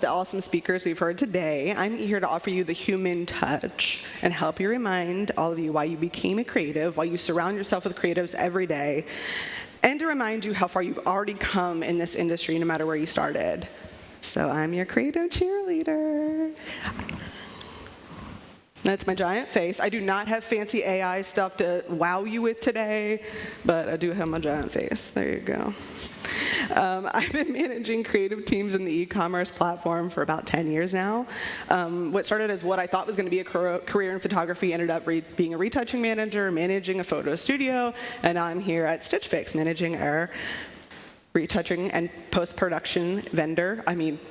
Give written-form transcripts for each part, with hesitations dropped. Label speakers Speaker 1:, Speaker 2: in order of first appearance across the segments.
Speaker 1: with the awesome speakers we've heard today, I'm here to offer you the human touch and help you remind all of you why you became a creative, why you surround yourself with creatives every day, and to remind you how far you've already come in this industry no matter where you started. So I'm your creative cheerleader. That's my giant face. I do not have fancy AI stuff to wow you with today, but I do have my giant face. There you go. I've been managing creative teams in the e-commerce platform for about 10 years now. What started as what I thought was going to be a career in photography ended up being a retouching manager, managing a photo studio, and now I'm here at Stitch Fix, managing our retouching and post-production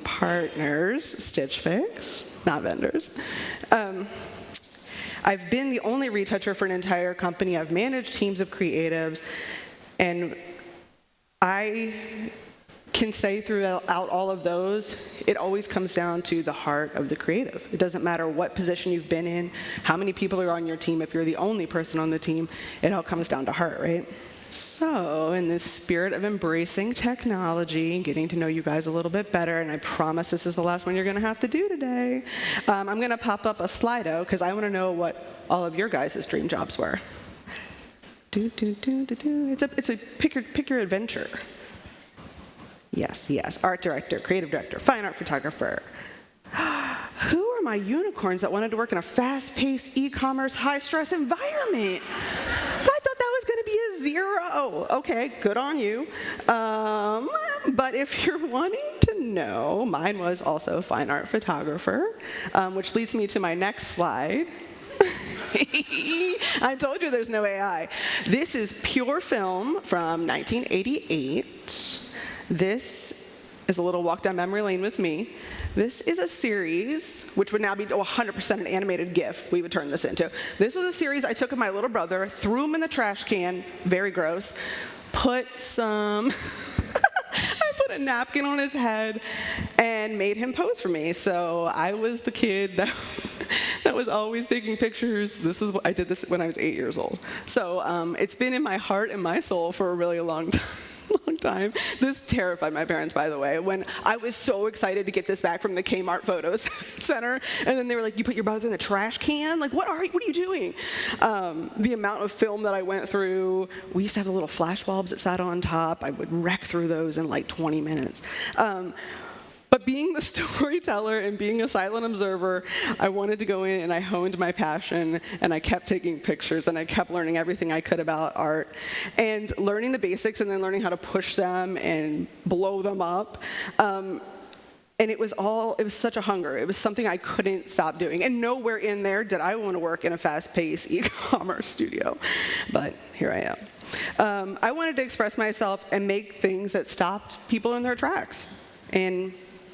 Speaker 1: partners, Stitch Fix, not vendors. I've been the only retoucher for an entire company. I've managed teams of creatives, and I can say throughout all of those, it always comes down to the heart of the creative. It doesn't matter what position you've been in, how many people are on your team. If you're the only person on the team, it all comes down to heart, right? So in this spirit of embracing technology and getting to know you guys a little bit better, and I promise this is the last one you're going to have to do today, I'm going to pop up a Slido because I want to know what all of your guys' dream jobs were. It's a pick your adventure. Yes, art director, creative director, fine art photographer. Who are my unicorns that wanted to work in a fast-paced e-commerce, high-stress environment? I thought that was going to be a 0. Okay, good on you. But if you're wanting to know, mine was also fine art photographer, which leads me to my next slide. I told you there's no AI. This is pure film from 1988. This is a little walk down memory lane with me. This is a series, which would now be 100% an animated GIF we would turn this into. This was a series I took of my little brother, threw him in the trash can, very gross, put some, I put a napkin on his head, and made him pose for me. So I was the kid that was always taking pictures. I did this when I was 8 years old. So it's been in my heart and my soul for a really long time. This terrified my parents, by the way, when I was so excited to get this back from the Kmart Photo Center, and then they were like, "You put your brother in the trash can? Like, what are you doing?" The amount of film that I went through. We used to have the little flash bulbs that sat on top. I would wreck through those in like 20 minutes. But being the storyteller and being a silent observer, I wanted to go in and I honed my passion and I kept taking pictures and I kept learning everything I could about art and learning the basics and then learning how to push them and blow them up. And it was such a hunger. It was something I couldn't stop doing. And nowhere in there did I want to work in a fast-paced e-commerce studio. But here I am. I wanted to express myself and make things that stopped people in their tracks. And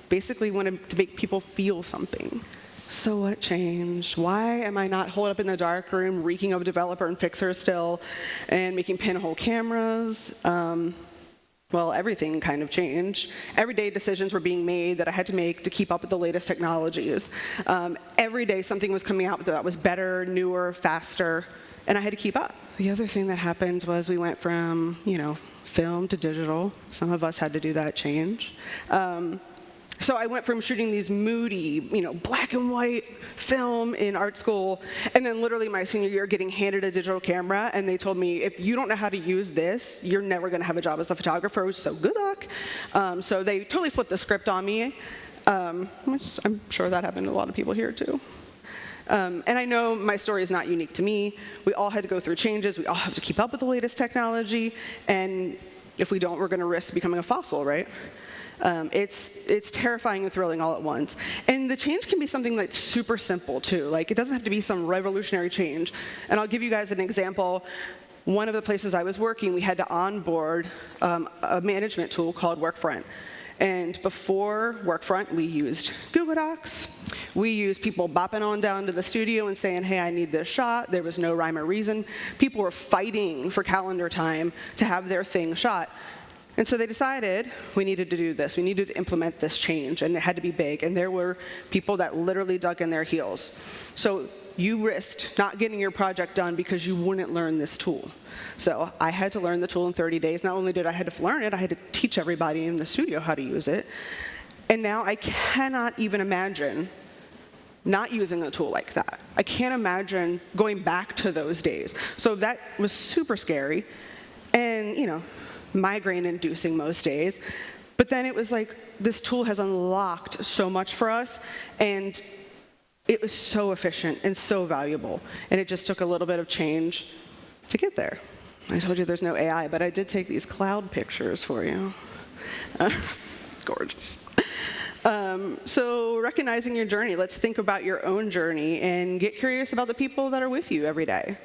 Speaker 1: basically wanted to make people feel something. So what changed? Why am I not holed up in the dark room reeking of developer and fixer still and making pinhole cameras? Well, everything kind of changed. Everyday decisions were being made that I had to make to keep up with the latest technologies. Every day something was coming out that was better, newer, faster, and I had to keep up. The other thing that happened was we went from, film to digital. Some of us had to do that change. So I went from shooting these moody, black and white film in art school, and then literally my senior year getting handed a digital camera, and they told me, if you don't know how to use this, you're never going to have a job as a photographer, so good luck. So they totally flipped the script on me, which I'm sure that happened to a lot of people here too. And I know my story is not unique to me. We all had to go through changes. We all have to keep up with the latest technology. And if we don't, we're going to risk becoming a fossil, right? It's terrifying and thrilling all at once. And the change can be something that's super simple, too. Like, it doesn't have to be some revolutionary change. And I'll give you guys an example. One of the places I was working, we had to onboard a management tool called Workfront. And before Workfront, we used Google Docs. We used people bopping on down to the studio and saying, hey, I need this shot. There was no rhyme or reason. People were fighting for calendar time to have their thing shot. And so they decided we needed to do this. We needed to implement this change, and it had to be big. And there were people that literally dug in their heels. So you risked not getting your project done because you wouldn't learn this tool. So I had to learn the tool in 30 days. Not only did I have to learn it, I had to teach everybody in the studio how to use it. And now I cannot even imagine not using a tool like that. I can't imagine going back to those days. So that was super scary and, migraine-inducing most days. But then it was like, this tool has unlocked so much for us, and it was so efficient and so valuable. And it just took a little bit of change to get there. I told you there's no AI, but I did take these cloud pictures for you. It's gorgeous. So recognizing your journey, let's think about your own journey and get curious about the people that are with you every day.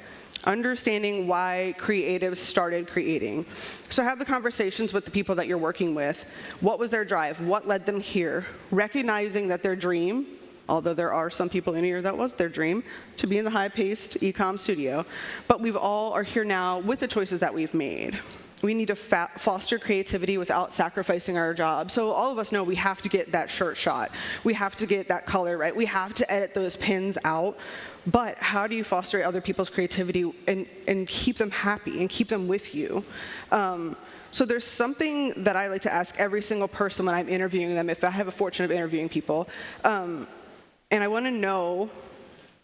Speaker 1: Understanding why creatives started creating. So have the conversations with the people that you're working with. What was their drive? What led them here? Recognizing that their dream, although there are some people in here that was their dream, to be in the high-paced e-com studio, but we've all are here now with the choices that we've made. We need to foster creativity without sacrificing our job. So all of us know we have to get that shirt shot. We have to get that color right. We have to edit those pins out. But how do you foster other people's creativity and keep them happy and keep them with you? So there's something that I like to ask every single person when I'm interviewing them, if I have a fortune of interviewing people. And I want to know,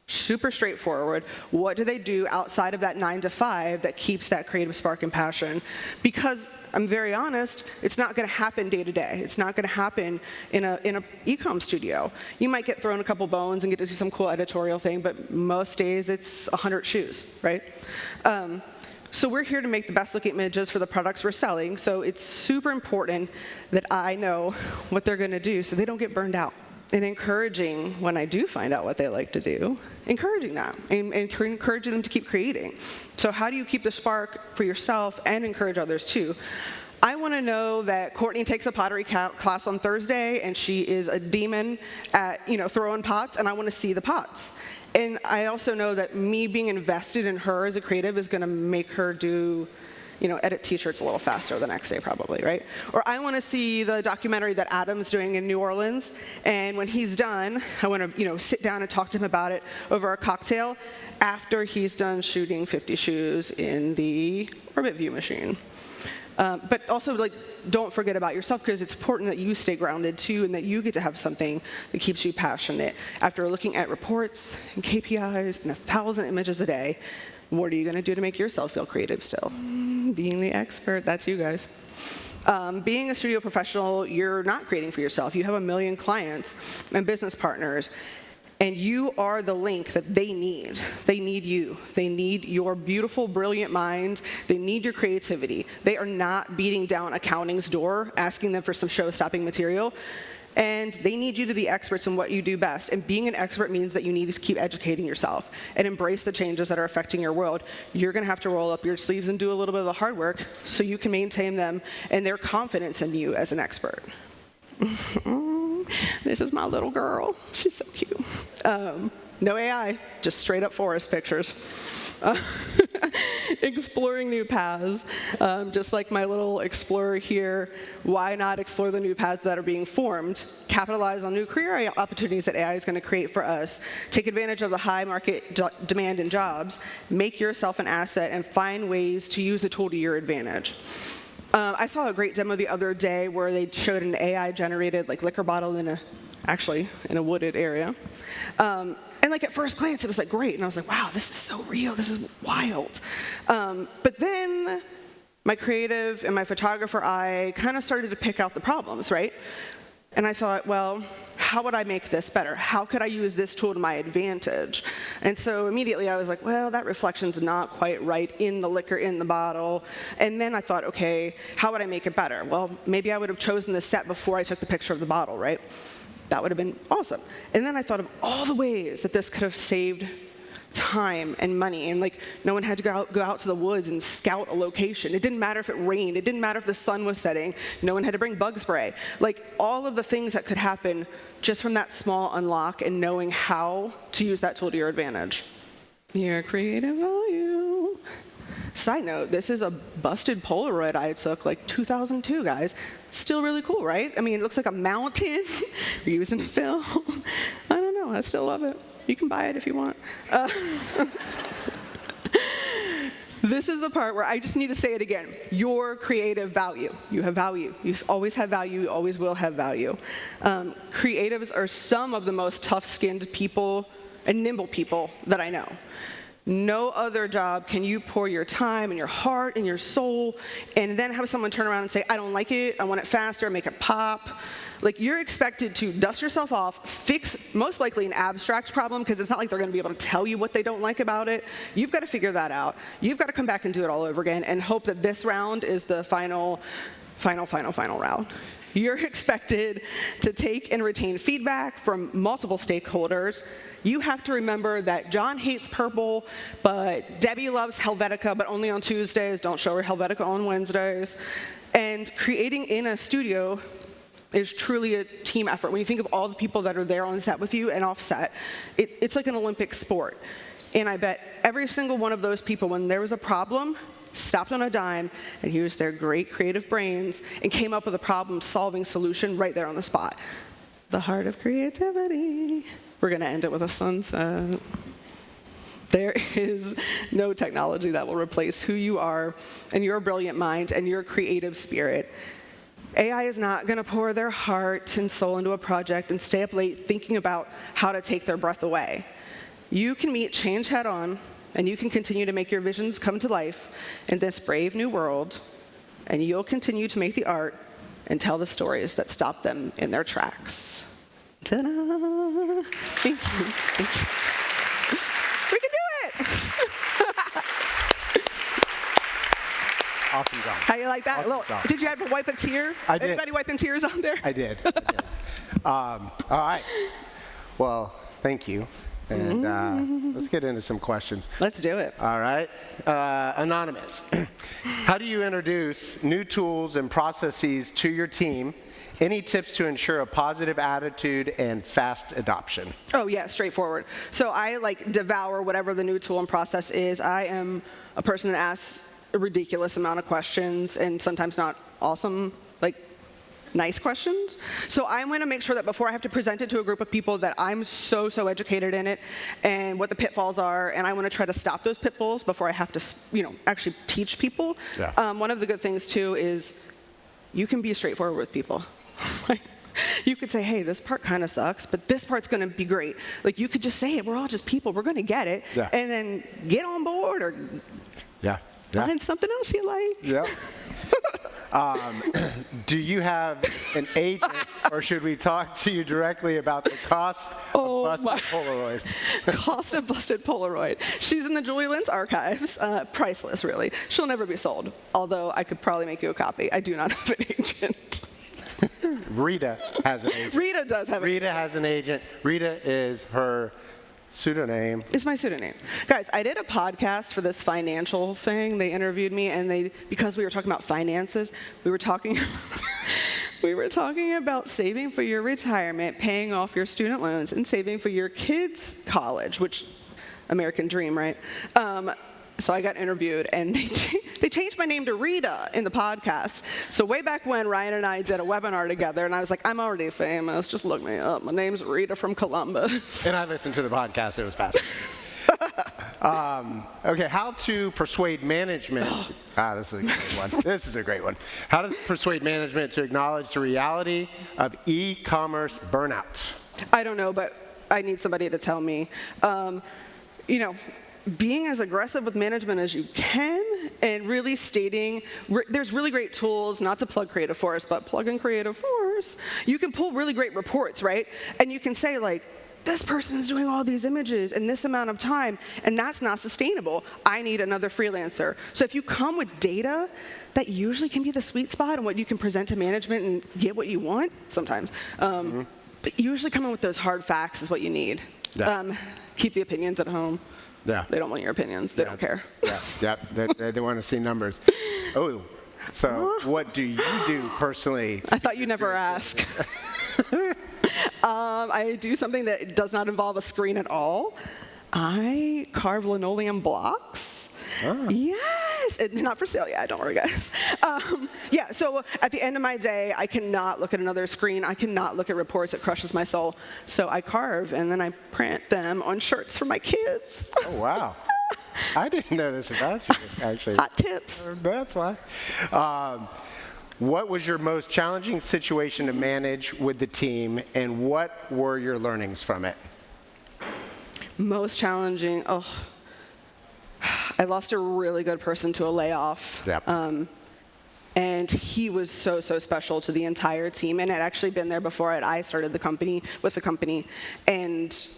Speaker 1: super straightforward, what do they do outside of that 9 to 5 that keeps that creative spark and passion? Because I'm very honest, it's not going to happen day to day. It's not going to happen in a e-com studio. You might get thrown a couple bones and get to do some cool editorial thing, but most days it's 100 shoes, right? So we're here to make the best looking images for the products we're selling, so it's super important that I know what they're going to do so they don't get burned out. And encouraging, when I do find out what they like to do, encouraging that, and encouraging them to keep creating. So how do you keep the spark for yourself and encourage others too? I want to know that Courtney takes a pottery class on Thursday, and she is a demon at throwing pots, and I want to see the pots. And I also know that me being invested in her as a creative is going to make her do edit t-shirts a little faster the next day probably, right? Or I want to see the documentary that Adam's doing in New Orleans, and when he's done, I want to sit down and talk to him about it over a cocktail after he's done shooting 50 shoes in the Orbit View machine. But also, don't forget about yourself, because it's important that you stay grounded too, and that you get to have something that keeps you passionate. After looking at reports and KPIs and 1,000 images a day, what are you going to do to make yourself feel creative still? Being the expert, that's you guys. Being a studio professional, you're not creating for yourself. You have a million clients and business partners, and you are the link that they need. They need you. They need your beautiful, brilliant mind. They need your creativity. They are not beating down accounting's door, asking them for some show-stopping material. And they need you to be experts in what you do best. And being an expert means that you need to keep educating yourself and embrace the changes that are affecting your world. You're going to have to roll up your sleeves and do a little bit of the hard work so you can maintain them and their confidence in you as an expert. This is my little girl. She's so cute. No AI, just straight up forest pictures. Exploring new paths, just like my little explorer here. Why not explore the new paths that are being formed? Capitalize on new career opportunities that AI is going to create for us. Take advantage of the high market demand in jobs. Make yourself an asset and find ways to use the tool to your advantage. I saw a great demo the other day where they showed an AI-generated liquor bottle in a wooded area. And at first glance, it was great. And I was like, wow, this is so real. This is wild. But then my creative and my photographer eye kind of started to pick out the problems, right? And I thought, well, how would I make this better? How could I use this tool to my advantage? And so immediately I was like, well, that reflection's not quite right in the liquor in the bottle. And then I thought, okay, how would I make it better? Well, maybe I would have chosen the set before I took the picture of the bottle, right? That would have been awesome. And then I thought of all the ways that this could have saved time and money, and no one had to go out to the woods and scout a location. It didn't matter if it rained. It didn't matter if the sun was setting. No one had to bring bug spray. All of the things that could happen just from that small unlock and knowing how to use that tool to your advantage. Your creative value. Side note, this is a busted Polaroid I took 2002, guys. Still really cool, right? I mean, it looks like a mountain. We're using film. I don't know. I still love it. You can buy it if you want. This is the part where I just need to say it again. Your creative value. You have value. You always have value. You always will have value. Creatives are some of the most tough-skinned people and nimble people that I know. No other job can you pour your time and your heart and your soul and then have someone turn around and say, I don't like it, I want it faster, make it pop. Like, you're expected to dust yourself off, fix most likely an abstract problem, because it's not like they're going to be able to tell you what they don't like about it. You've got to figure that out. You've got to come back and do it all over again and hope that this round is the final round. You're expected to take and retain feedback from multiple stakeholders. You have to remember that John hates purple, but Debbie loves Helvetica, but only on Tuesdays. Don't show her Helvetica on Wednesdays. And creating in a studio is truly a team effort. When you think of all the people that are there on set with you and off set, it's like an Olympic sport. And I bet every single one of those people, when there was a problem, stopped on a dime and used their great creative brains and came up with a problem-solving solution right there on the spot. The heart of creativity. We're going to end it with a sunset. There is no technology that will replace who you are and your brilliant mind and your creative spirit. AI is not going to pour their heart and soul into a project and stay up late thinking about how to take their breath away. You can meet change head on, and you can continue to make your visions come to life in this brave new world, and you'll continue to make the art and tell the stories that stop them in their tracks. Ta-da! Thank you. Thank you. We can do it!
Speaker 2: Awesome job.
Speaker 1: How you like that?
Speaker 2: Awesome
Speaker 1: Did you ever wipe a tear?
Speaker 2: I did.
Speaker 1: Anybody wiping tears on there?
Speaker 2: I did. All right. Well, thank you. And let's get into some questions.
Speaker 1: Let's do it.
Speaker 2: All right. Anonymous. How do you introduce new tools and processes to your team? Any tips to ensure a positive attitude and fast adoption?
Speaker 1: Oh, yeah, straightforward. So I devour whatever the new tool and process is. I am a person that asks a ridiculous amount of questions and sometimes not awesome, nice questions. So I'm going to make sure that before I have to present it to a group of people that I'm so educated in it and what the pitfalls are, and I want to try to stop those pitfalls before I have to, actually teach people.
Speaker 2: Yeah.
Speaker 1: One of the good things, too, is you can be straightforward with people. You could say, hey, this part kind of sucks, but this part's going to be great. You could just say it. We're all just people. We're going to get it.
Speaker 2: Yeah.
Speaker 1: And then get on board or find something else you like.
Speaker 2: Yeah. Do you have an agent, or should we talk to you directly about the cost of busted Polaroid?
Speaker 1: Cost of busted Polaroid. She's in the Julie Linz archives. Priceless, really. She'll never be sold, although I could probably make you a copy. I do not have an agent.
Speaker 2: Rita has an agent.
Speaker 1: Rita does have an agent.
Speaker 2: Rita has an agent. Rita is her pseudonym.
Speaker 1: It's my pseudonym. Guys, I did a podcast for this financial thing. They interviewed me, and because we were talking about finances, we were talking about saving for your retirement, paying off your student loans, and saving for your kids' college, which, American dream, right? So I got interviewed, and they changed my name to Rita in the podcast. So way back when, Ryan and I did a webinar together, and I was like, I'm already famous. Just look me up. My name's Rita from Columbus.
Speaker 2: And I listened to the podcast. It was fascinating. Okay, how to persuade management. This is a great one. This is a great one. How to persuade management to acknowledge the reality of e-commerce burnout?
Speaker 1: I don't know, but I need somebody to tell me. Being as aggressive with management as you can and really stating, there's really great tools, not to plug Creative Force, but plug in Creative Force. You can pull really great reports, right? And you can say, this person's doing all these images in this amount of time, and that's not sustainable. I need another freelancer. So if you come with data, that usually can be the sweet spot and what you can present to management and get what you want sometimes. But usually coming with those hard facts is what you need.
Speaker 2: Yeah.
Speaker 1: Keep the opinions at home.
Speaker 2: Yeah.
Speaker 1: They don't want your opinions. They don't care.
Speaker 2: Yeah. They want to see numbers. Oh, so what do you do personally?
Speaker 1: I thought you'd never ask. I do something that does not involve a screen at all. I carve linoleum blocks.
Speaker 2: Oh.
Speaker 1: Yes, and they're not for sale yet. Don't worry, guys. So at the end of my day, I cannot look at another screen. I cannot look at reports. It crushes my soul. So I carve, and then I print them on shirts for my kids.
Speaker 2: Oh, wow. I didn't know this about you, actually.
Speaker 1: Hot tips.
Speaker 2: That's why. What was your most challenging situation to manage with the team, and what were your learnings from it?
Speaker 1: Most challenging, I lost a really good person to a layoff.
Speaker 2: Yep.
Speaker 1: And he was so, so special to the entire team, and had actually been there before I started the company, and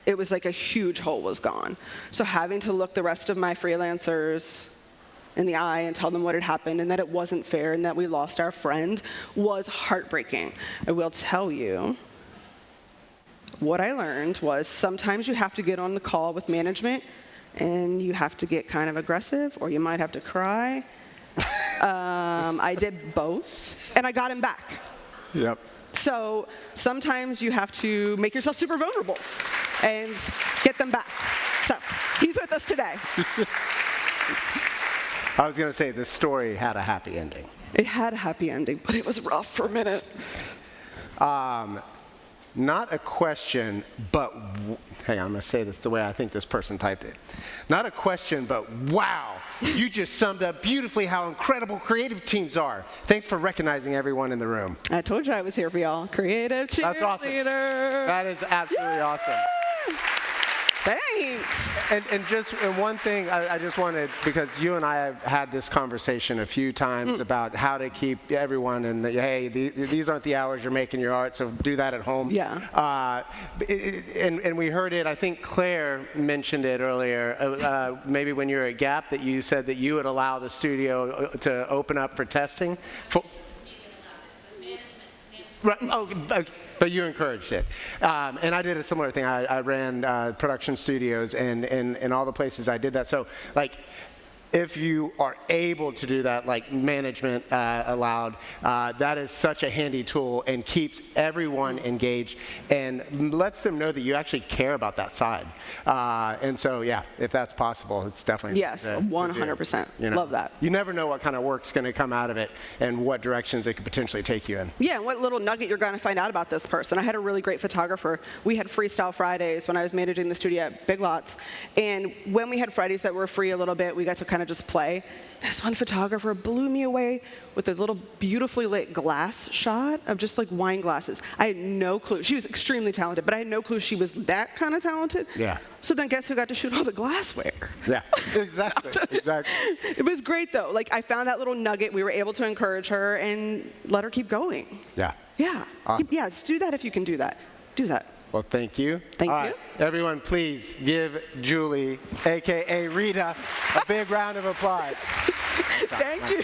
Speaker 1: it was like a huge hole was gone. So having to look the rest of my freelancers in the eye and tell them what had happened and that it wasn't fair and that we lost our friend was heartbreaking. I will tell you, what I learned was sometimes you have to get on the call with management and you have to get kind of aggressive, or you might have to cry. I did both, and I got him back.
Speaker 2: Yep.
Speaker 1: So sometimes you have to make yourself super vulnerable and get them back. So he's with us today.
Speaker 2: I was going to say this story had a happy ending.
Speaker 1: It had a happy ending, but it was rough for a minute.
Speaker 2: Not a question, but hang on, I'm going to say this the way I think this person typed it. Not a question, but wow, you just summed up beautifully how incredible creative teams are. Thanks for recognizing everyone in the room.
Speaker 1: I told you I was here for y'all. Creative cheerleader.
Speaker 2: That's awesome. That is absolutely awesome.
Speaker 1: Thanks.
Speaker 2: And one thing I just wanted, because you and I have had this conversation a few times about how to keep everyone in the, hey, these aren't the hours you're making your art, so do that at home.
Speaker 1: Yeah.
Speaker 2: And we heard it, I think Claire mentioned it earlier, maybe when you were at Gap, that you said that you would allow the studio to open up for testing. Right. Oh, but you encouraged it. And I did a similar thing. I ran production studios, and in all the places I did that. So, like, if you are able to do that, like management allowed, that is such a handy tool and keeps everyone engaged and lets them know that you actually care about that side. And so, yeah, if that's possible, it's definitely
Speaker 1: yes, 100%.
Speaker 2: You know?
Speaker 1: Love that.
Speaker 2: You never know what kind of work's going to come out of it and what directions it could potentially take you in.
Speaker 1: Yeah, and what little nugget you're going to find out about this person. I had a really great photographer. We had Freestyle Fridays when I was managing the studio at Big Lots. And when we had Fridays that were free a little bit, we got to kind of just play. This one photographer blew me away with a little beautifully lit glass shot of just like wine glasses. I had no clue. She was extremely talented, but I had no clue she was that kind of talented.
Speaker 2: Yeah.
Speaker 1: So then guess who got to shoot all the glassware?
Speaker 2: Yeah, exactly.
Speaker 1: It was great though. Like I found that little nugget. We were able to encourage her and let her keep going.
Speaker 2: Yeah.
Speaker 1: Yeah.
Speaker 2: Awesome.
Speaker 1: Yeah, just do that if you can do that. Do that.
Speaker 2: Well, thank you.
Speaker 1: Thank
Speaker 2: All
Speaker 1: you.
Speaker 2: right, everyone, please give Julie, a.k.a. Rita, a big round of applause.
Speaker 1: Thank you.